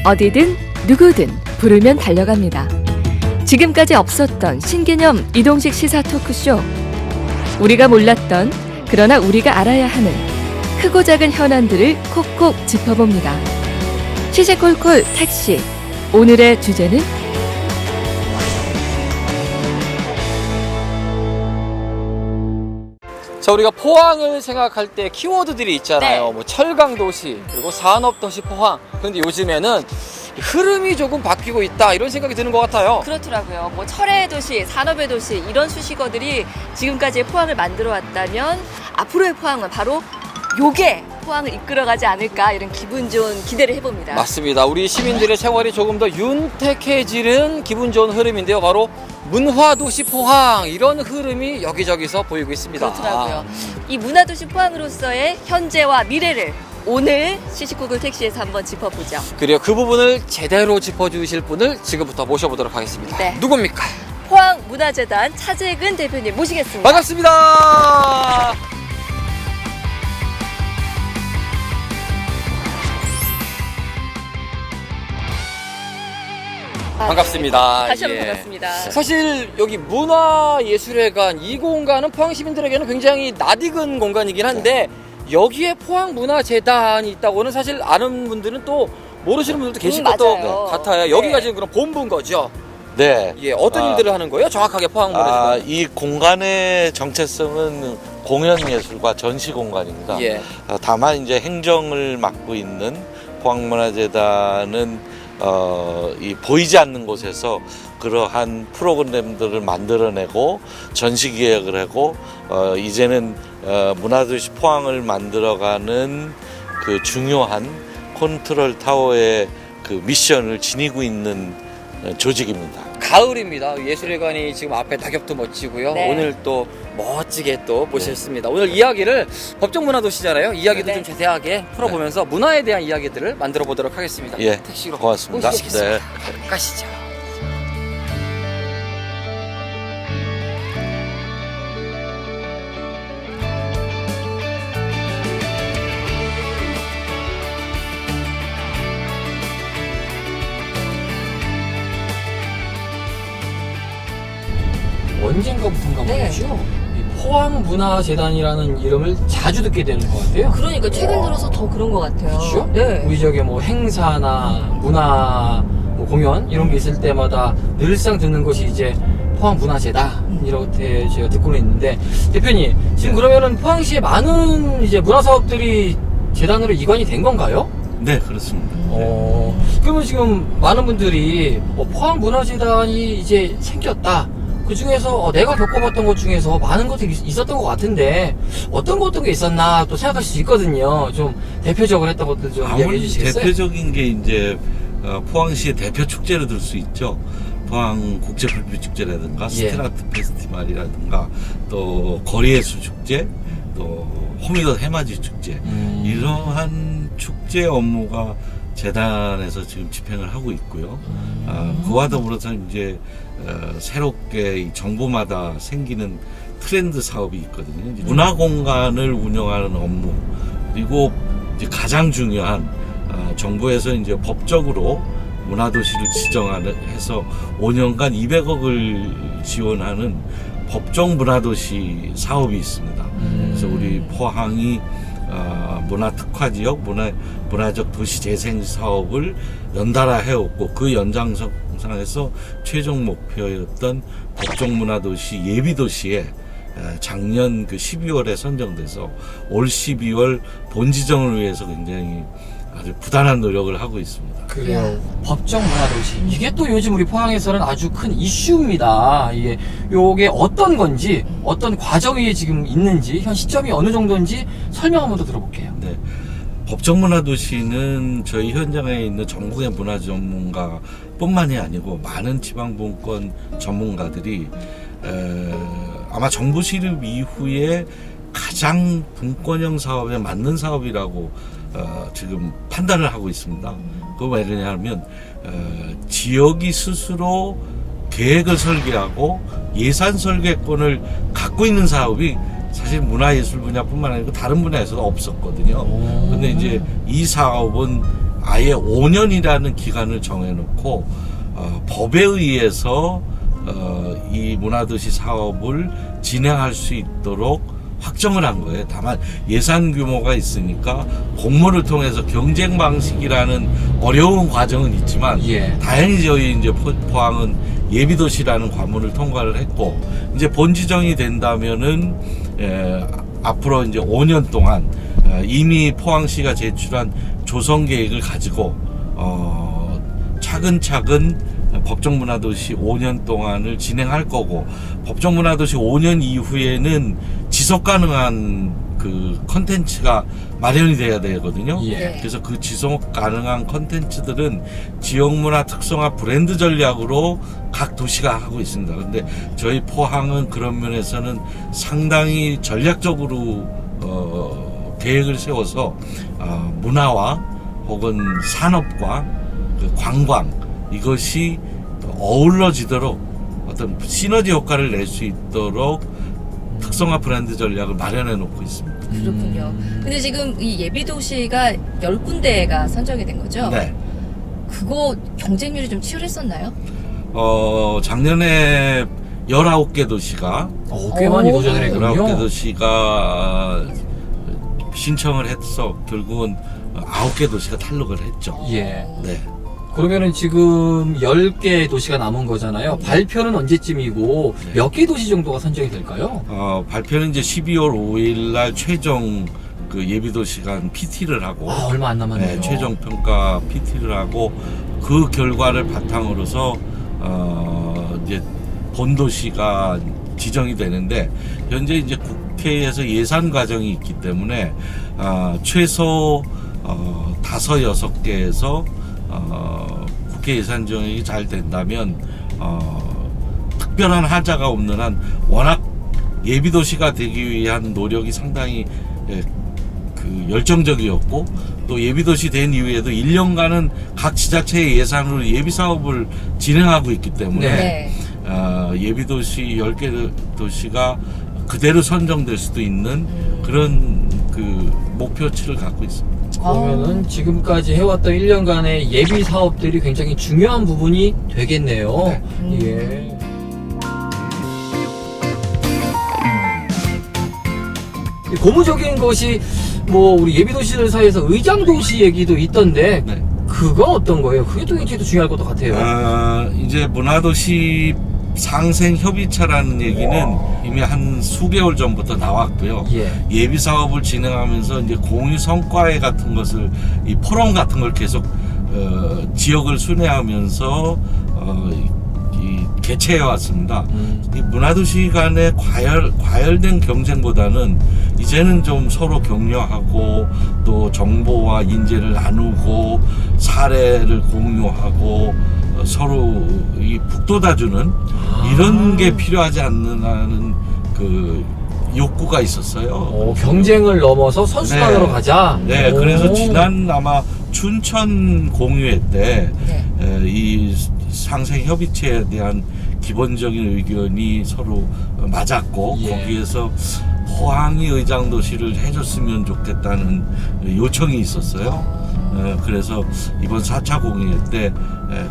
어디든 누구든 부르면 달려갑니다. 지금까지 없었던 신개념 이동식 시사 토크쇼. 우리가 몰랐던 그러나 우리가 알아야 하는 크고 작은 현안들을 콕콕 짚어봅니다. 시시콜콜 택시. 오늘의 주제는 자, 우리가 포항을 생각할 때 키워드들이 있잖아요. 네. 뭐 철강도시, 그리고 산업도시 포항. 그런데 요즘에는 흐름이 조금 바뀌고 있다, 이런 생각이 드는 것 같아요. 그렇더라고요. 뭐 철의 도시, 산업의 도시 이런 수식어들이 지금까지의 포항을 만들어 왔다면 앞으로의 포항은 바로 요게 포항을 이끌어가지 않을까 이런 기분 좋은 기대를 해봅니다. 맞습니다. 우리 시민들의 생활이 조금 더 윤택해지는 기분 좋은 흐름인데요. 바로 문화도시 포항, 이런 흐름이 여기저기서 보이고 있습니다. 그렇더라고요. 이 문화도시 포항으로서의 현재와 미래를 오늘 시시콜콜 택시에서 한번 짚어보죠. 그리고 그 부분을 제대로 짚어주실 분을 지금부터 모셔보도록 하겠습니다. 네. 누굽니까? 포항문화재단 차재근 대표님 모시겠습니다. 반갑습니다. 반갑습니다. 다시 한번 예. 반갑습니다. 사실 여기 문화예술회관 이 공간은 포항 시민들에게는 굉장히 낯익은 공간이긴 한데 여기에 포항문화재단이 있다고는 사실 아는 분들은 또 모르시는 분들도 계실 것도 맞아요. 같아요. 여기가 네. 지금 그럼 본부인 거죠? 네. 예, 어떤 일들을 하는 거예요? 정확하게 포항문화재단. 이 공간의 정체성은 공연예술과 전시 공간입니다. 예. 다만 이제 행정을 맡고 있는 포항문화재단은 이 보이지 않는 곳에서 그러한 프로그램들을 만들어내고 전시 기획을 하고 이제는 문화도시 포항을 만들어가는 그 중요한 컨트롤 타워의 그 미션을 지니고 있는 조직입니다. 가을입니다. 예술회관이 지금 앞에 낙엽도 멋지고요. 네. 오늘 또 멋지게 또 모셨습니다. 오늘 이야기를 법정문화도시잖아요. 이야기도 네. 좀 자세하게 풀어보면서 문화에 대한 이야기들을 만들어 보도록 하겠습니다. 예, 택시로 고맙습니다. 모시겠습니다. 네. 가시죠. 언젠가부터인가 네. 말이죠. 이 포항문화재단이라는 이름을 자주 듣게 되는 것 같아요. 그러니까 최근 들어서 더 그런 것 같아요. 그렇죠? 네. 우리 저기 뭐 행사나 문화 뭐 공연 이런 게 있을 때마다 늘상 듣는 것이 이제 포항문화재단 이렇게 제가 듣고는 있는데, 대표님 지금 그러면은 포항시에 많은 이제 문화 사업들이 재단으로 이관이 된 건가요? 네, 그렇습니다. 그러면 지금 많은 분들이 포항문화재단이 이제 생겼다. 그 중에서 내가 겪어봤던 것 중에서 많은 것들이 있었던 것 같은데 어떤 게 있었나 또 생각하실 수 있거든요. 좀 대표적으로 했던 것들 좀 이야기해 아무리 주시겠어요? 대표적인 게 이제 포항시의 대표 축제로 들 수 있죠. 포항 국제불빛축제라든가 스테라트 페스티벌이라든가 또 거리예술 축제, 또 호미곶 해맞이 축제, 이러한 축제 업무가 재단에서 지금 집행을 하고 있고요. 그와 더불어서 이제 새롭게 이 정부마다 생기는 트렌드 사업이 있거든요. 이제 문화 공간을 운영하는 업무, 그리고 이제 가장 중요한 정부에서 이제 법적으로 문화도시를 지정해서 5년간 200억을 지원하는 법정 문화도시 사업이 있습니다. 그래서 우리 포항이 문화특화지역, 문화적 도시 재생 사업을 연달아 해왔고, 그 연장선상에서 최종 목표였던 법정문화도시 예비도시에 작년 그 12월에 선정돼서 올 12월 본지정을 위해서 굉장히 아주 부단한 노력을 하고 있습니다. 그래요. 법정문화도시. 이게 또 요즘 우리 포항에서는 아주 큰 이슈입니다. 요게 어떤 건지, 어떤 과정이 지금 있는지, 현 시점이 어느 정도인지 설명 한번 더 들어볼게요. 네. 법정문화도시는 저희 현장에 있는 전국의 문화 전문가 뿐만이 아니고 많은 지방분권 전문가들이 아마 정부 시립 이후에 가장 분권형 사업에 맞는 사업이라고 지금 판단을 하고 있습니다. 그거 왜 그러냐면 지역이 스스로 계획을 설계하고 예산 설계권을 갖고 있는 사업이 사실 문화예술 분야뿐만 아니고 다른 분야에서도 없었거든요. 근데 이제 이 사업은 아예 5년이라는 기간을 정해놓고 법에 의해서 이 문화도시 사업을 진행할 수 있도록 확정을 한 거예요. 다만 예산 규모가 있으니까 공모를 통해서 경쟁 방식이라는 어려운 과정은 있지만 예. 다행히 저희 이제 포항은 예비도시라는 관문을 통과를 했고 이제 본지정이 된다면은 앞으로 이제 5년 동안 이미 포항시가 제출한 조성 계획을 가지고 차근차근 법정문화도시 5년 동안을 진행할 거고 법정문화도시 5년 이후에는 지속 가능한 그 컨텐츠가 마련이 돼야 되거든요. 예. 그래서 그 지속 가능한 컨텐츠들은 지역문화 특성화 브랜드 전략으로 각 도시가 하고 있습니다. 근데 저희 포항은 그런 면에서는 상당히 전략적으로 계획을 세워서 문화와 혹은 산업과 그 관광 이것이 어우러지도록 어떤 시너지 효과를 낼 수 있도록 특성화 브랜드 전략을 마련해 놓고 있습니다. 그렇군요. 근데 지금 이 예비도시가 10군데가 선정이 된 거죠? 네. 그거 경쟁률이 좀 치열했었나요? 작년에 19개 도시가 꽤 많이 오. 도전을 했군요. 19개 도시가 신청을 해서 결국은 9개 도시가 탈락을 했죠. 예. 네. 그러면은 지금 10개 도시가 남은 거잖아요. 발표는 언제쯤이고 네. 몇 개 도시 정도가 선정이 될까요? 발표는 이제 12월 5일 날 최종 그 예비도시간 PT를 하고 얼마 안 남았네요. 네, 최종 평가 PT를 하고 그 결과를 바탕으로서 이제 본도시가 지정이 되는데 현재 이제 국회에서 예산 과정이 있기 때문에 최소 5, 6개에서 국회 예산 정액이 잘 된다면 특별한 하자가 없는 한 워낙 예비도시가 되기 위한 노력이 상당히 그 열정적이었고 또 예비도시 된 이후에도 1년간은 각 지자체의 예산으로 예비사업을 진행하고 있기 때문에 네. 예비도시 10개 도시가 그대로 선정될 수도 있는 그런 그 목표치를 갖고 있습니다. 그러면은 지금까지 해왔던 1년간의 예비 사업들이 굉장히 중요한 부분이 되겠네요. 네. 예. 고무적인 것이 뭐 우리 예비도시들 사이에서 의장도시 얘기도 있던데 네. 그건 어떤 거예요? 그게 또 굉장히 중요할 것도 같아요. 이제 문화도시 상생협의체라는 얘기는 이미 한 수개월 전부터 나왔고요. 예. 예비 사업을 진행하면서 이제 공유 성과회 같은 것을 이 포럼 같은 걸 계속 지역을 순회하면서 개최해 왔습니다. 이 문화도시 간의 과열된 경쟁보다는 이제는 좀 서로 격려하고 또 정보와 인재를 나누고 사례를 공유하고 서로 이 북돋아주는 이런 게 필요하지 않느냐는 그 욕구가 있었어요. 경쟁을 넘어서 선수단으로 네. 가자. 네, 오. 그래서 지난 아마 춘천 공유회 때 이 상생협의체에 대한 기본적인 의견이 서로 맞았고 예. 거기에서 포항이 의장도시를 해줬으면 좋겠다는 요청이 있었어요. 그래서 이번 4차 공유회 때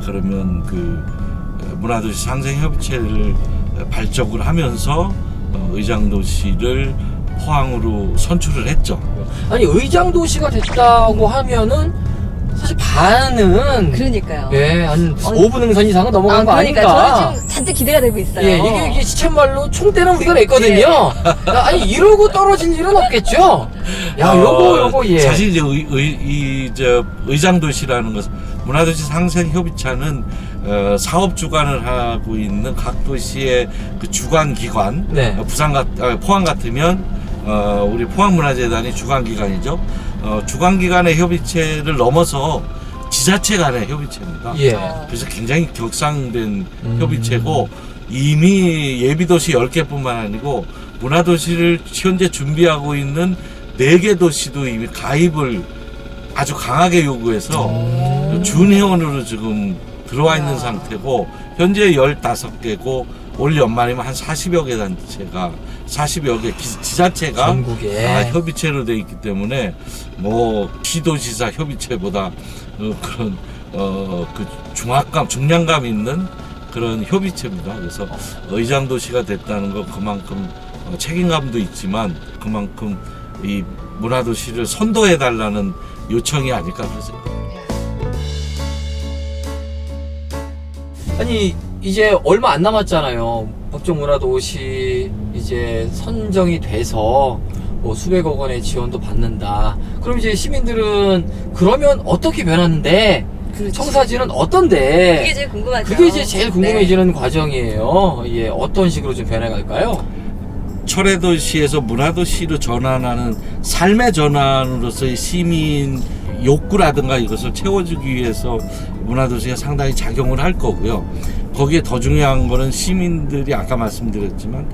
그러면 그 문화도시 상생협의체를 발족을 하면서 의장도시를 포항으로 선출을 했죠. 아니 의장도시가 됐다고 하면은 사실 반은 그러니까요. 예, 한 5분 응선 이상은 넘어간 거 그러니까 아닌가? 저는 지금 잔뜩 기대가 되고 있어요. 예, 이게 시쳇말로 총대는 우리가 냈거든요. 아니 이러고 떨어질 일은 없겠죠. 야, 요거 예. 사실 이제 의장도시라는 것은 문화도시 상생협의체는 사업 주관을 하고 있는 각 도시의 그 주관 기관, 네. 포항 같으면 우리 포항문화재단이 주관 기관이죠. 주관 기관의 협의체를 넘어서 지자체 간의 협의체입니다. 예. 그래서 굉장히 격상된 협의체고 이미 예비도시 10개뿐만 아니고 문화도시를 현재 준비하고 있는 4개 도시도 이미 가입을 아주 강하게 요구해서 준회원으로 지금 들어와 있는 상태고 현재 15개고 올 연말이면 한 40여 개 단체가 40여 개 지자체가 전국에 협의체로 돼 있기 때문에 뭐 시도지사 협의체보다 그런 그 중량감 있는 그런 협의체입니다. 그래서 의장도시가 됐다는 건 그만큼 책임감도 있지만 그만큼 이 문화도시를 선도해달라는 요청이 아닐까 그러죠. 아니 이제 얼마 안 남았잖아요. 법정문화도시 이제 선정이 돼서 뭐 수백억 원의 지원도 받는다. 그럼 이제 시민들은 그러면 어떻게 변하는데 그렇지. 청사진은 어떤데? 그게 제일 궁금하죠. 그게 이제 제일 궁금해지는 과정이에요. 예, 어떤 식으로 좀 변해갈까요? 철회도시에서 문화도시로 전환하는 삶의 전환으로서의 시민 욕구라든가 이것을 채워주기 위해서 문화도시가 상당히 작용을 할 거고요. 거기에 더 중요한 거는 시민들이 아까 말씀드렸지만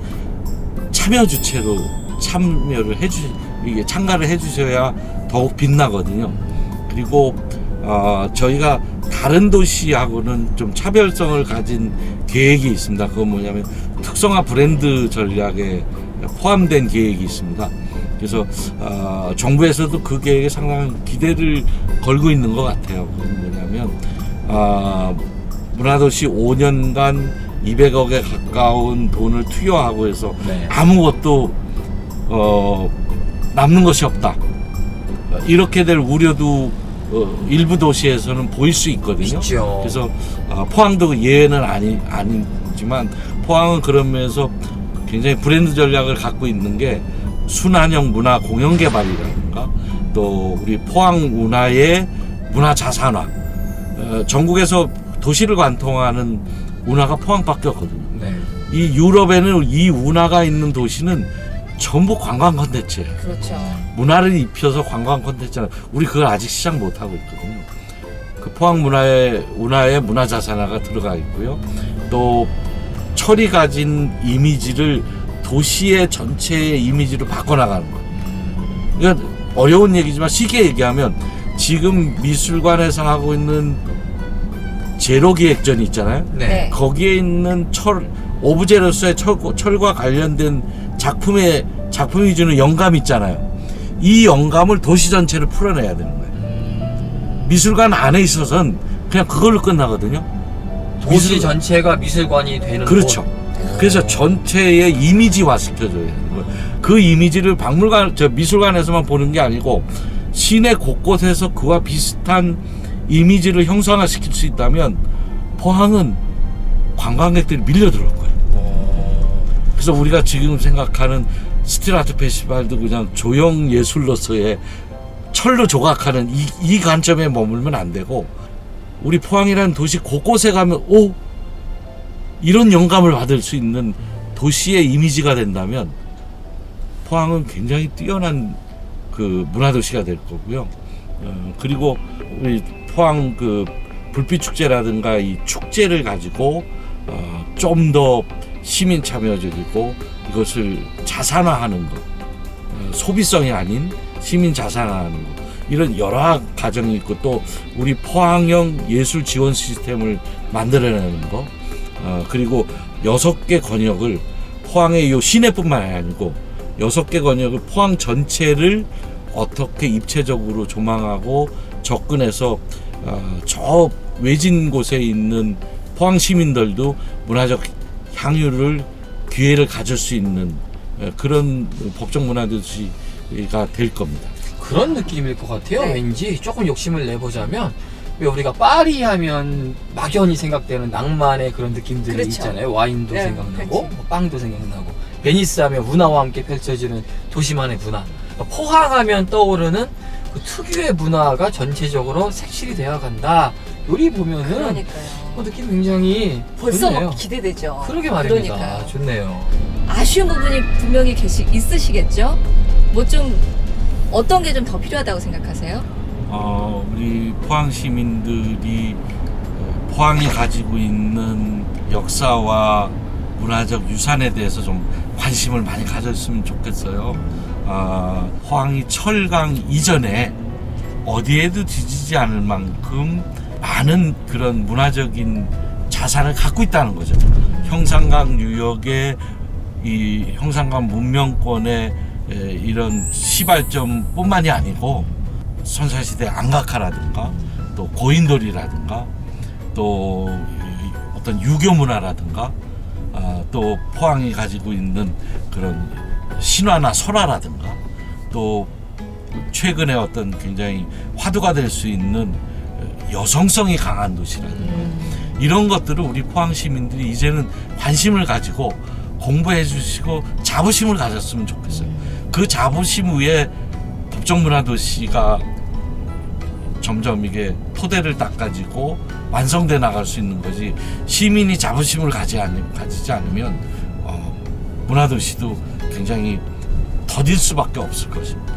참여 주체로 참여를 이게 참가를 해주셔야 더욱 빛나거든요. 그리고 저희가 다른 도시하고는 좀 차별성을 가진 계획이 있습니다. 그건 뭐냐면 특성화 브랜드 전략에 포함된 계획이 있습니다. 그래서 정부에서도 그 계획에 상당한 기대를 걸고 있는 것 같아요. 그건 뭐냐면 문화도시 5년간 200억에 가까운 돈을 투여하고 해서 네. 아무것도 남는 것이 없다. 이렇게 될 우려도 일부 도시에서는 보일 수 있거든요. 있죠. 그래서 포항도 예외는 아니지만 포항은 그런 면에서 굉장히 브랜드 전략을 갖고 있는 게 순환형 문화 공연 개발이라든가 또 우리 포항 문화의 문화 자산화. 전국에서 도시를 관통하는 운하가 포항밖에 없거든요. 네. 이 유럽에는 이 운하가 있는 도시는 전부 관광 콘텐츠예요. 그렇죠. 문화를 입혀서 관광 콘텐츠는 우리 그걸 아직 시작 못 하고 있거든요. 그 포항 운하의 문화 자산화가 들어가 있고요. 또 철이 가진 이미지를 도시의 전체의 이미지로 바꿔나가는 거예요. 그러니까 어려운 얘기지만 쉽게 얘기하면 지금 미술관에서 하고 있는 제로기획전이 있잖아요. 네. 거기에 있는 오브제로서의 철과 관련된 작품이 주는 영감 있잖아요. 이 영감을 도시 전체를 풀어내야 되는 거예요. 미술관 안에 있어서는 그냥 그걸로 끝나거든요. 도시 전체가 미술관이 되는 그렇죠. 곳. 그래서 전체의 이미지화 시켜줘야 되는 거예요. 그 이미지를 미술관에서만 보는 게 아니고 시내 곳곳에서 그와 비슷한 이미지를 형상화시킬 수 있다면 포항은 관광객들이 밀려들어올 거예요. 그래서 우리가 지금 생각하는 스트리트 페스티벌도 그냥 조형 예술로서의 철로 조각하는 이 관점에 머물면 안 되고 우리 포항이라는 도시 곳곳에 가면 이런 영감을 받을 수 있는 도시의 이미지가 된다면 포항은 굉장히 뛰어난 그 문화도시가 될 거고요. 그리고 우리 포항 그 불빛축제라든가 이 축제를 가지고 좀 더 시민 참여적이고 이것을 자산화하는 것, 소비성이 아닌 시민 자산화하는 것, 이런 여러 과정이 있고 또 우리 포항형 예술 지원 시스템을 만들어내는 것, 그리고 6개 권역을 포항의 이 시내뿐만 아니고 6개 권역을 포항 전체를 어떻게 입체적으로 조망하고 접근해서 저 외진 곳에 있는 포항 시민들도 문화적 향유를 기회를 가질 수 있는 그런 법정 문화도시가 될 겁니다. 그런 느낌일 것 같아요. 네. 왠지 조금 욕심을 내보자면 왜 우리가 파리 하면 막연히 생각되는 낭만의 그런 느낌들이 그렇죠. 있잖아요. 와인도 네, 생각나고 그렇지. 뭐 빵도 생각나고 베니스 하면 운하와 함께 펼쳐지는 도시만의 문화. 포항하면 떠오르는 그 특유의 문화가 전체적으로 색칠이 되어 간다. 요리 보면은 그러니까요. 그 느낌 굉장히 벌써 좋네요. 막 기대되죠. 그러게 말입니다. 그러니까요. 좋네요. 아쉬운 부분이 분명히 있으시겠죠? 뭐 좀 어떤 게 좀 더 필요하다고 생각하세요? 우리 포항 시민들이 포항이 가지고 있는 역사와 문화적 유산에 대해서 좀 관심을 많이 가졌으면 좋겠어요. 포항이 철강 이전에 어디에도 뒤지지 않을 만큼 많은 그런 문화적인 자산을 갖고 있다는 거죠. 형산강 유역의 이 형산강 문명권의 이런 시발점뿐만이 아니고 선사시대 안각화라든가 또 고인돌이라든가 또 어떤 유교 문화라든가 또 포항이 가지고 있는 그런 신화나 설화라든가 또 최근에 어떤 굉장히 화두가 될 수 있는 여성성이 강한 도시라든가 이런 것들을 우리 포항 시민들이 이제는 관심을 가지고 공부해 주시고 자부심을 가졌으면 좋겠어요. 그 자부심 위에 법정문화도시가 점점 이게 토대를 닦아지고 완성돼 나갈 수 있는 거지, 시민이 자부심을 가지지 않으면 문화도시도 굉장히 더딜 수밖에 없을 것입니다.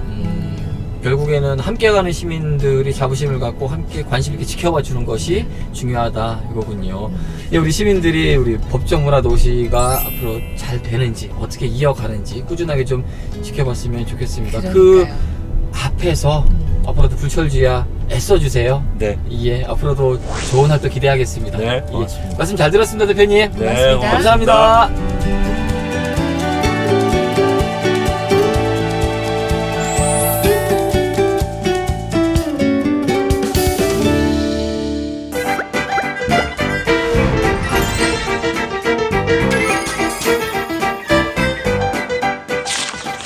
결국에는 함께 가는 시민들이 자부심을 갖고 함께 관심 있게 지켜봐 주는 것이 중요하다 이거군요. 예, 우리 시민들이 우리 법정문화도시가 앞으로 잘 되는지 어떻게 이어가는지 꾸준하게 좀 지켜봤으면 좋겠습니다. 그 앞에서 앞으로도 불철주야 애써주세요. 네. 예, 앞으로도 좋은 활동 기대하겠습니다. 네, 예, 고맙습니다. 말씀 잘 들었습니다, 대표님. 네, 고맙습니다. 감사합니다.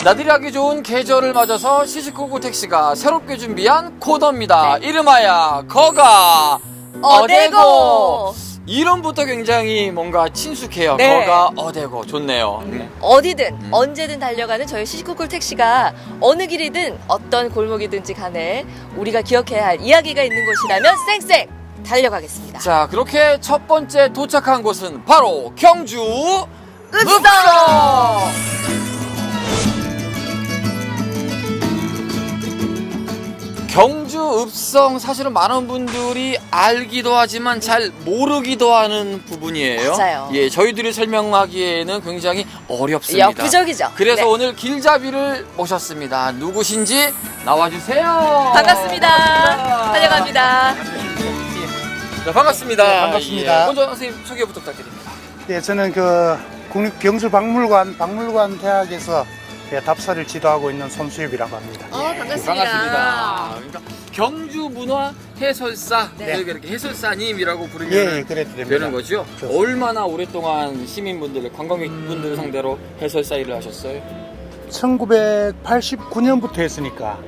나들이 하기 좋은 계절을 맞아서 시시콜콜 택시가 새롭게 준비한 코너입니다. 이름하여 거가 어데고. 이름부터 굉장히 뭔가 친숙해요. 네. 거가 어데고. 좋네요. 어디든 언제든 달려가는 저희 시시콜콜 택시가 어느 길이든 어떤 골목이든지 간에 우리가 기억해야 할 이야기가 있는 곳이라면 쌩쌩 달려가겠습니다. 자, 그렇게 첫 번째 도착한 곳은 바로 경주 읍성! 경주 읍성, 사실은 많은 분들이 알기도 하지만 잘 모르기도 하는 부분이에요. 맞아요. 예, 저희들이 설명하기에는 굉장히 어렵습니다. 역부족이죠. 그래서 네. 오늘 길잡이를 모셨습니다. 누구신지 나와주세요. 반갑습니다. 달려갑니다. 자, 반갑습니다. 네, 반갑습니다. 예, 먼저 선생님 소개 부탁드립니다. 예, 저는 국립경주박물관 대학에서 답사를 지도하고 있는 손수엽이라고 합니다. 반갑습니다. 반갑습니다. 그러니까 경주 문화 해설사, 네. 저희가 이렇게 해설사님이라고 부르면 예, 그래도 됩니다. 되는 거죠? 좋습니다. 얼마나 오랫동안 시민분들, 관광객분들을 상대로 해설사 일을 하셨어요? 1989년부터 했으니까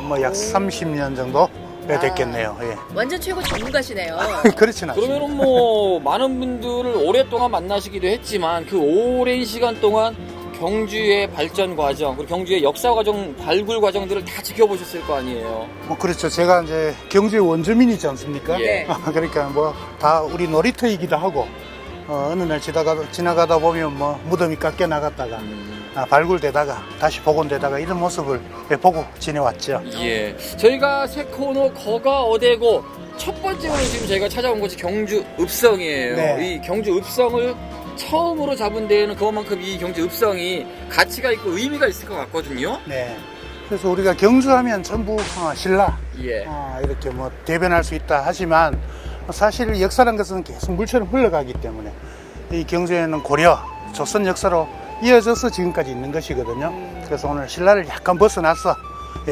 뭐 약 30년 정도 됐겠네요. 예. 완전 최고 전문가시네요. 그렇진 않습니다. 그러면은 뭐 많은 분들을 오랫동안 만나시기도 했지만 그 오랜 시간 동안 경주의 발전 과정, 그리고 경주의 역사 과정, 발굴 과정들을 다 지켜보셨을 거 아니에요? 뭐 그렇죠. 제가 이제 경주의 원주민이지 않습니까? 예. 그러니까 뭐 다 우리 놀이터이기도 하고 어느 날 지나가다 보면 뭐 무덤이 깎여 나갔다가 발굴되다가 다시 복원되다가 이런 모습을 보고 지내왔죠. 예. 저희가 새 코너 거가 어데고 첫 번째로 지금 저희가 찾아온 곳이 경주 읍성이에요. 네. 이 경주 읍성을 처음으로 잡은 데에는 그만큼 이 경주 읍성이 가치가 있고 의미가 있을 것 같거든요. 네. 그래서 우리가 경주하면 전부 신라 예. 이렇게 뭐 대변할 수 있다 하지만 사실 역사란 것은 계속 물처럼 흘러가기 때문에 이 경주에는 고려, 조선 역사로 이어져서 지금까지 있는 것이거든요. 그래서 오늘 신라를 약간 벗어나서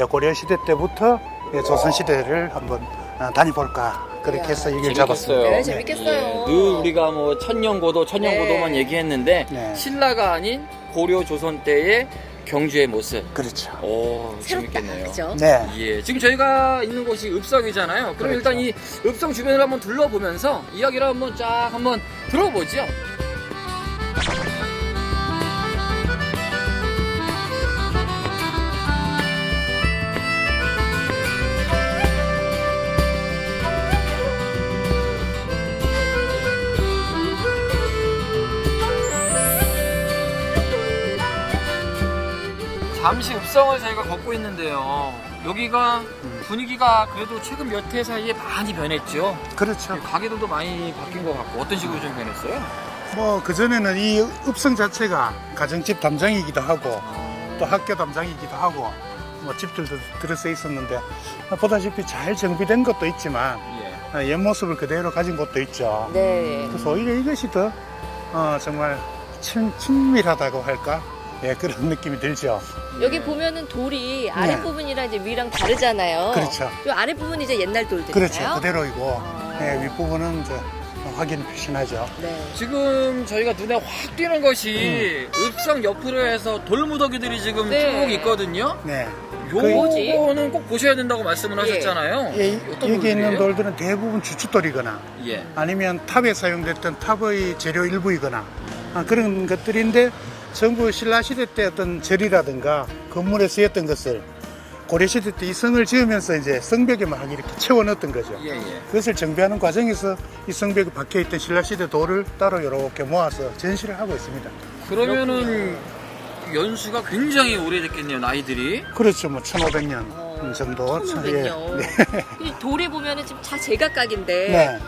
고려 시대 때부터 조선 시대를 한번 다녀볼까 그렇게 해서 얘기를 잡았습니다. 네, 재밌겠어요. 예. 늘 우리가 뭐 천년고도만 네. 얘기했는데 네. 신라가 아닌 고려 조선 때의 경주의 모습. 그렇죠. 오, 새롭다. 재밌겠네요. 그죠? 네. 예, 지금 저희가 있는 곳이 읍성이잖아요. 그럼 그렇죠. 일단 이 읍성 주변을 한번 둘러보면서 이야기를 한번 쫙 한번 들어보죠. 잠시 읍성을 저희가 걷고 있는데요. 여기가 분위기가 그래도 최근 몇 해 사이에 많이 변했죠. 그렇죠. 가게들도 많이 바뀐 것 같고 어떤 식으로 좀 변했어요? 뭐 그전에는 이 읍성 자체가 가정집 담장이기도 하고 또 학교 담장이기도 하고 뭐 집들도 들어서 있었는데 보다시피 잘 정비된 것도 있지만 옛 모습을 그대로 가진 곳도 있죠. 네. 그래서 오히려 이것이 더 정말 친밀하다고 할까? 예, 그런 느낌이 들죠. 여기 보면은 돌이 아랫부분이랑 이제 위랑 다르잖아요. 그렇죠. 이 아랫부분이 이제 옛날 돌들인가요? 그렇죠. 그대로이고 예, 윗부분은 이제 확인 표시나죠. 네. 지금 저희가 눈에 확 띄는 것이 읍성 옆으로 해서 돌무더기들이 지금 네. 쭉 있거든요. 네. 뭐지? 요거는 꼭 보셔야 된다고 말씀을 예. 하셨잖아요. 예, 어떤 여기 있는 돌들이에요? 돌들은 대부분 주춧돌이거나 예. 아니면 탑에 사용됐던 탑의 재료 일부이거나 그런 것들인데 전부 신라시대 때 어떤 절이라든가 건물에 쓰였던 것을 고려시대 때 이 성을 지으면서 이제 성벽에 막 이렇게 채워넣었던 거죠. 예, 예. 그것을 정비하는 과정에서 이 성벽에 박혀있던 신라시대 돌을 따로 이렇게 모아서 전시를 하고 있습니다. 그러면은 연수가 굉장히 오래됐겠네요, 나이들이. 그렇죠. 뭐 1500년 정도. 1500년. 이 돌에 보면은 지금 다 제각각인데 네.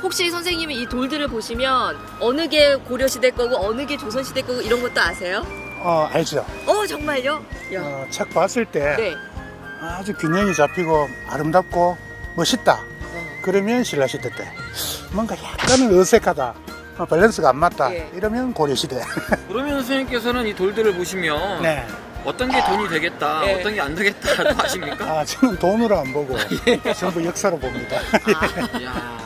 혹시 선생님이 이 돌들을 보시면 어느 게 고려시대 거고 어느 게 조선시대 거고 이런 것도 아세요? 알죠. 정말요? 야. 책 봤을 때 네. 아주 균형이 잡히고 아름답고 멋있다. 그러면 신라시대 때 뭔가 약간은 어색하다. 밸런스가 안 맞다. 예. 이러면 고려시대. 그러면 선생님께서는 이 돌들을 보시면 네. 어떤 게 돈이 되겠다, 네. 어떤 게 안 되겠다 아십니까? 저는 돈으로 안 보고 전부 역사로 봅니다. 이야.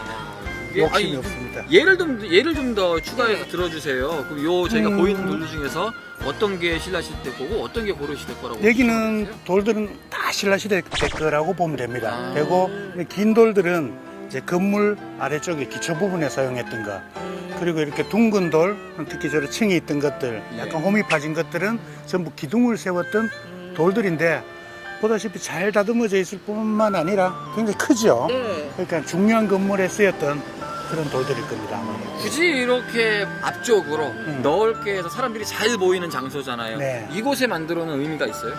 욕심이 없습니다. 예를 좀 더 추가해서 네. 들어주세요. 그럼 요 저희가 보이는 돌들 중에서 어떤 게 신라시대 거고 어떤 게 고려시대 거라고? 여기는 보시면 돌들은 다 신라시대 거라고 보면 됩니다. 아. 그리고 긴 돌들은 이제 건물 아래쪽에 기초 부분에 사용했던 거. 그리고 이렇게 둥근 돌, 특히 저런 층이 있던 것들, 약간 홈이 파진 것들은 전부 기둥을 세웠던 돌들인데 보다시피 잘 다듬어져 있을 뿐만 아니라 굉장히 크죠. 네. 그러니까 중요한 건물에 쓰였던 그런 돌들일 겁니다. 아마. 굳이 이렇게 앞쪽으로 넓게 해서 사람들이 잘 모이는 장소잖아요. 네. 이곳에 만들어 놓은 의미가 있어요?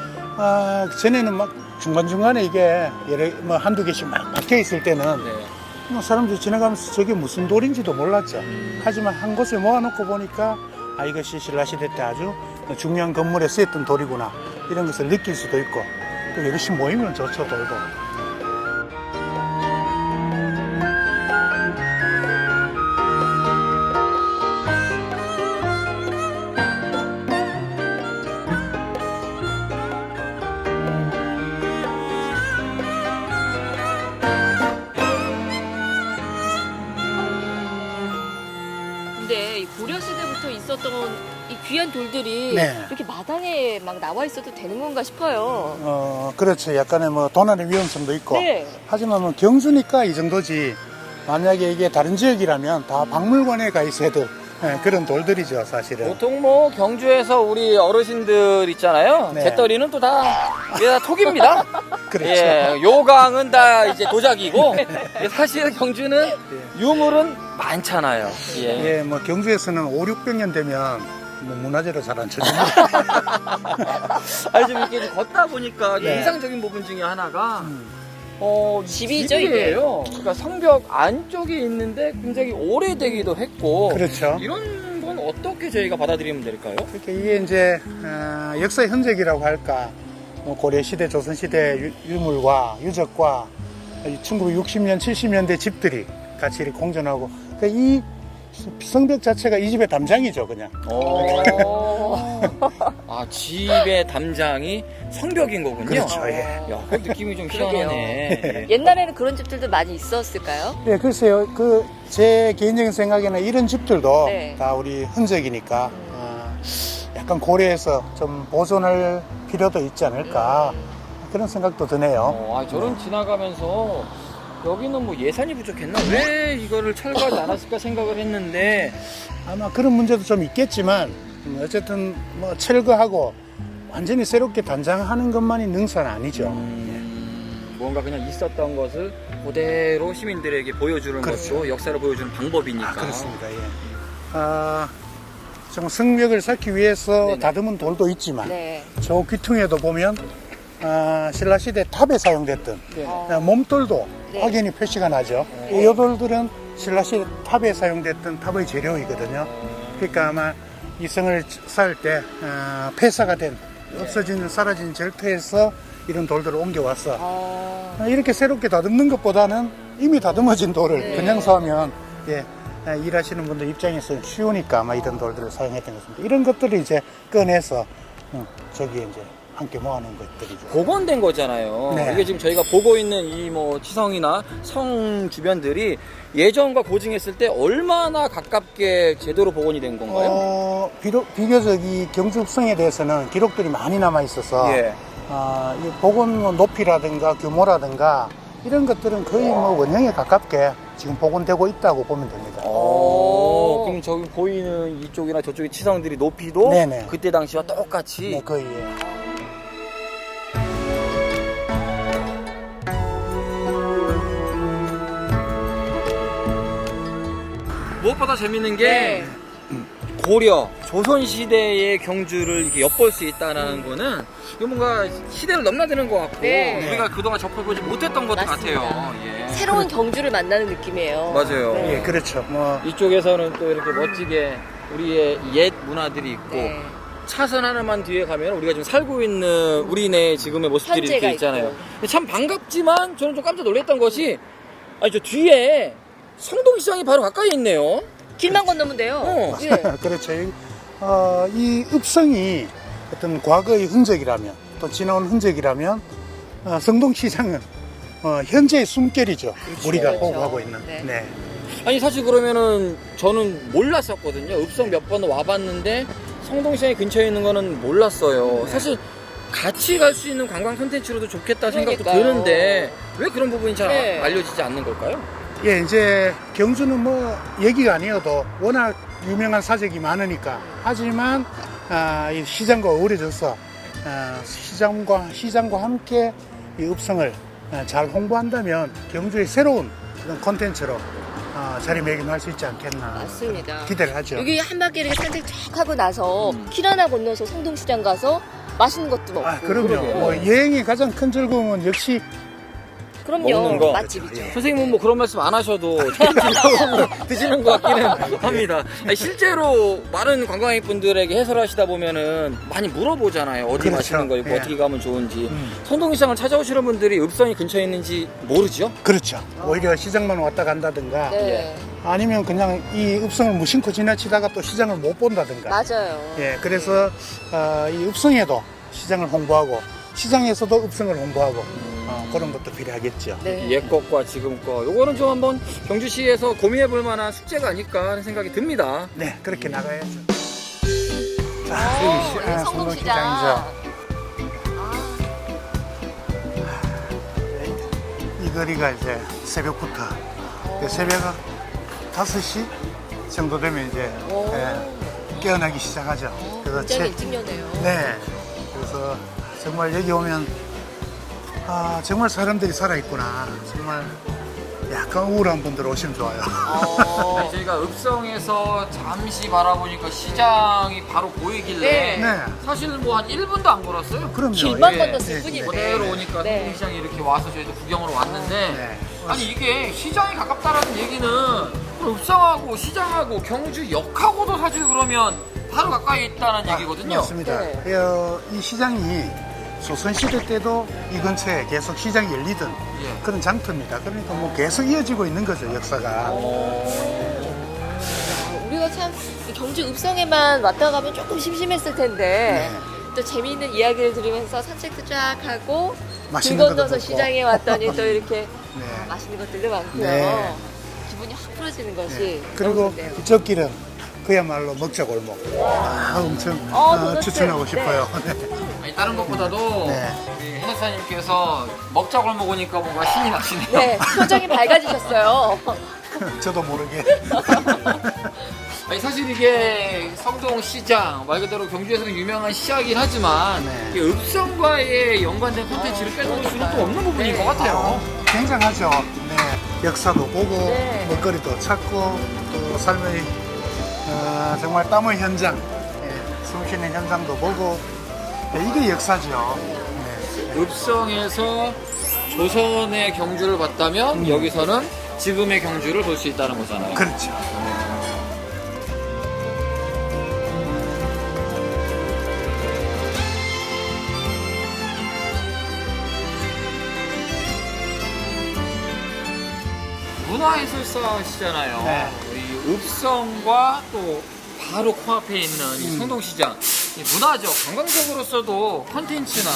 전에는 막 중간중간에 이게 뭐 한두 개씩 막 박혀 있을 때는 네. 뭐 사람들이 지나가면서 저게 무슨 돌인지도 몰랐죠. 하지만 한 곳에 모아놓고 보니까 이것이 신라시대 때 아주 중요한 건물에 쓰였던 돌이구나 이런 것을 느낄 수도 있고 또 이것이 모이면 좋죠. 돌도. 근데 이 고려시대부터 있었던 이 귀한 돌들이 네. 이렇게 마당에 막 나와 있어도 되는 건가 싶어요. 그렇죠. 약간의 뭐 도난의 위험성도 있고. 네. 하지만 뭐 경주니까 이 정도지. 만약에 이게 다른 지역이라면 다 박물관에 가 있어야 될 그런 돌들이죠, 사실은. 보통 뭐 경주에서 우리 어르신들 있잖아요. 네. 재떨이는 또 다 이게 다 톡입니다. 그렇죠. 예, 요강은 다 이제 도자기고 사실 경주는 유물은 많잖아요. 예. 예, 뭐 경주에서는 5, 600년 되면 뭐 문화재로 잘 안 쳐집니다. 아니 좀 이렇게 걷다 보니까 네. 인상적인 부분 중에 하나가 집이죠, 집이에요. 그러니까 성벽 안쪽에 있는데 굉장히 오래되기도 했고 그렇죠. 이런 건 어떻게 저희가 받아들이면 될까요? 그러니까 이게 이제 역사의 흔적이라고 할까, 뭐 고려시대, 조선시대 유물과 유적과 1960년, 70년대 집들이 같이 이렇게 공존하고, 그러니까 이 성벽 자체가 이 집의 담장이죠, 그냥. 아, 집의 담장이 성벽인 거군요. 그렇죠, 예. 야, 그 느낌이 좀 그러게요. 희한하네. 예. 옛날에는 그런 집들도 많이 있었을까요? 네, 글쎄요. 제 개인적인 생각에는 이런 집들도 네. 다 우리 흔적이니까 약간 고려해서 좀 보존할 필요도 있지 않을까 그런 생각도 드네요. 저는 지나가면서 여기는 뭐 예산이 부족했나? 왜 이거를 철거하지 않았을까 생각을 했는데 아마 그런 문제도 좀 있겠지만 어쨌든 뭐 철거하고 완전히 새롭게 단장하는 것만이 능사는 아니죠. 뭔가 그냥 있었던 것을 그대로 시민들에게 보여주는 그렇죠. 것도 역사를 보여주는 방법이니까. 그렇습니다. 예. 좀 성벽을 쌓기 위해서 네네. 다듬은 돌도 있지만 네. 저 귀퉁이에도 보면 신라시대 탑에 사용됐던 네. 몸돌도 네. 확연히 표시가 나죠. 이 돌들은 신라시대 탑에 사용됐던 탑의 재료이거든요. 그러니까 아마 이 성을 쌓을 때 폐사가 된 없어진 사라진 절터에서 이런 돌들을 옮겨왔어. 이렇게 새롭게 다듬는 것보다는 이미 다듬어진 돌을 네. 그냥 사면 예, 일하시는 분들 입장에서는 쉬우니까 아마 이런 돌들을 사용했던 것 같습니다. 이런 것들을 이제 꺼내서 저기에 이제 함께 모아놓은 것들이죠. 복원된 거잖아요. 네. 이게 지금 저희가 보고 있는 이 뭐 치성이나 성 주변들이 예전과 고증했을 때 얼마나 가깝게 제대로 복원이 된 건가요? 비교적 이 경주읍성에 대해서는 기록들이 많이 남아 있어서 예. 이 복원 높이라든가 규모라든가 이런 것들은 거의 뭐 원형에 가깝게 지금 복원되고 있다고 보면 됩니다. 그럼 저기 보이는 이쪽이나 저쪽의 치성들이 높이도 네네. 그때 당시와 똑같이. 네, 거의. 예. 무엇보다 재밌는 게 네. 고려, 조선 시대의 경주를 이렇게 엿볼 수 있다는 거는 이거 뭔가 시대를 넘나드는 것 같고 네. 우리가 그동안 접해보지 못했던 것 맞습니다. 같아요. 예. 새로운 경주를 만나는 느낌이에요. 맞아요. 네. 예, 그렇죠. 뭐 이쪽에서는 또 이렇게 멋지게 우리의 옛 문화들이 있고 네. 차선 하나만 뒤에 가면 우리가 지금 살고 있는 우리네 지금의 모습들이 현재가 이렇게 있잖아요. 있고. 근데 참 반갑지만 저는 좀 깜짝 놀랐던 것이 아니 저 뒤에 성동시장이 바로 가까이 있네요. 길만 건너면 돼요. 예. 그렇죠. 이 읍성이 어떤 과거의 흔적이라면 또 지나온 흔적이라면 성동시장은 현재의 숨결이죠. 우리가 그렇죠. 호흡하고 있는. 네. 네. 아니 사실 그러면은 저는 몰랐었거든요. 읍성 몇 번 와봤는데 성동시장이 근처에 있는 거는 몰랐어요. 사실 같이 갈 수 있는 관광 콘텐츠로도 좋겠다 생각도 그러니까요. 드는데 왜 그런 부분이 잘 네. 알려지지 않는 걸까요? 예, 이제 경주는 뭐 얘기가 아니어도 워낙 유명한 사적이 많으니까 하지만 이 시장과 어우러져서 시장과 함께 이 읍성을 잘 홍보한다면 경주의 새로운 그런 콘텐츠로 자리매김할 수 있지 않겠나 맞습니다. 기대를 하죠. 여기 한 바퀴 이렇게 산책 쫙 하고 나서 길 하나 건너서 성동시장 가서 맛있는 것도 먹고. 그럼요. 그러게요. 뭐 여행의 가장 큰 즐거움은 역시 먹는 그럼요. 거. 맛집이죠. 선생님은 뭐 그런 말씀 안 하셔도 드시는 것 같기는 합니다. 아니, 실제로 많은 관광객분들에게 해설하시다 보면은 많이 물어보잖아요. 어디 그렇죠. 맛있는 거 있고 예. 어떻게 가면 좋은지. 성동시장을 찾아오시는 분들이 읍성이 근처에 있는지 모르죠? 그렇죠. 오히려 시장만 왔다 간다든가 네. 아니면 그냥 이 읍성을 무심코 지나치다가 또 시장을 못 본다든가. 맞아요. 예, 그래서 이 읍성에도 시장을 홍보하고 시장에서도 읍성을 홍보하고 그런 것도 필요하겠죠. 네. 옛 것과 지금 거. 요거는 좀 한번 경주시에서 고민해 볼 만한 숙제가 아닐까 하는 생각이 듭니다. 네, 그렇게 나가야죠. 여기 성동시장. 아, 이 거리가 이제 새벽부터 새벽 5시 정도 되면 이제 오. 깨어나기 시작하죠. 그래서 굉장히 일찍 여네요. 네, 그래서 정말 여기 오면 정말 사람들이 살아있구나. 정말 약간 우울한 분들 오시면 좋아요. 어. 저희가 읍성에서 잠시 바라보니까 시장이 바로 보이길래 네. 네, 사실 뭐 한 1분도 안 걸었어요. 그럼요. 길만 예. 건넜을 네, 뿐인데. 그대로 오니까 네. 성동시장에 이렇게 와서 저희도 구경으로 왔는데 네. 아니 이게 시장이 가깝다라는 얘기는 읍성하고 시장하고 경주역하고도 사실 그러면 바로 가까이 있다는 얘기거든요. 맞습니다. 네. 이 시장이 조선시대 때도 이 근처에 계속 시장이 열리던 예. 그런 장터입니다. 그러니까 뭐 계속 이어지고 있는 거죠, 역사가. 우리가 참 경주 읍성에만 왔다 가면 조금 심심했을 텐데 네. 또 재미있는 이야기를 들으면서 산책도 쫙 하고 길 맛있는 것도 건너서 먹고. 시장에 왔더니 또 이렇게 네. 맛있는 것들도 많고요. 네. 기분이 확 풀어지는 것이 네. 너무 그리고 좋네요. 이쪽 길은 그야말로 먹자골목. 엄청 도넛. 추천하고 네. 싶어요. 아니, 다른 것보다도 네. 우리 해설사님께서 먹자골 먹으니까 뭔가 신이 나시네요. 네, 표정이 밝아지셨어요. 저도 모르게. 아니, 사실 이게 성동시장 말 그대로 경주에서는 유명한 시장이긴 하지만 네. 이게 읍성과의 연관된 콘텐츠를 빼놓을 수는 또 없는 부분인 것 같아요. 굉장하죠. 네. 역사도 보고 네. 먹거리도 찾고 또 삶의 정말 땀의 현장, 숨쉬는 현장도 보고 이게 역사죠. 네. 읍성에서 조선의 경주를 봤다면 여기서는 지금의 경주를 볼 수 있다는 거잖아요. 그렇죠. 문화해설사시잖아요. 네. 이 읍성과 또 바로 코앞에 있는 이 성동시장. 이 문화죠. 관광적으로서도 컨텐츠나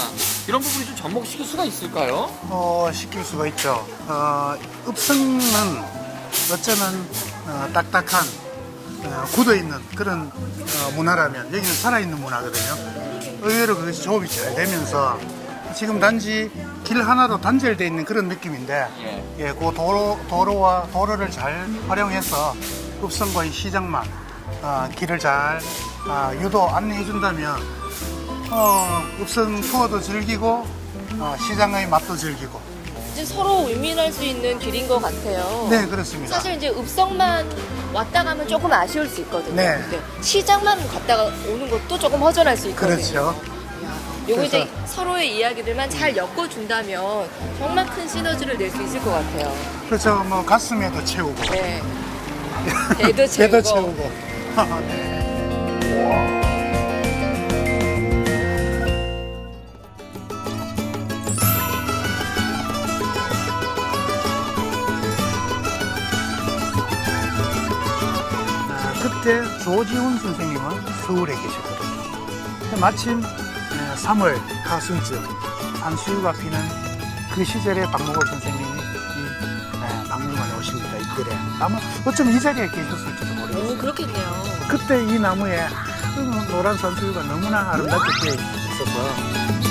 이런 부분이 좀 접목시킬 수가 있을까요? 시킬 수가 있죠. 읍성은 어쩌면 딱딱한 굳어있는 그런 문화라면 여기는 살아있는 문화거든요. 의외로 그것이 조합이 잘 되면서 지금 단지 길 하나로 단절되어 있는 그런 느낌인데 예. 그 도로를 잘 활용해서 읍성과 이 시장만 길을 잘 유도 안내해 준다면 읍성 투어도 즐기고 시장의 맛도 즐기고. 이제 서로 윈윈할 수 있는 길인 것 같아요. 네, 그렇습니다. 사실 이제 읍성만 왔다 가면 조금 아쉬울 수 있거든요. 네. 근데 시장만 갔다가 오는 것도 조금 허전할 수 있거든요. 그렇죠. 요거 그래서- 이제 서로의 이야기들만 잘 엮어준다면 정말 큰 시너지를 낼 수 있을 것 같아요. 그렇죠. 뭐 가슴에도 채우고 네. 배도 채우고. 배도 채우고. 그때 조지훈 선생님은 서울에 계셨거든요. 근데 마침 3월 하순쯤 산수유가 피는 그 시절에 박목월 선생님이 이 박물관에 오십니다. 이끌에 아마 어쩌면 이 자리에 계셨을지도 모르겠어요. 오, 그렇겠네요. 그때 이 나무에 노란 산수유가 너무나 아름답게 피어 있어서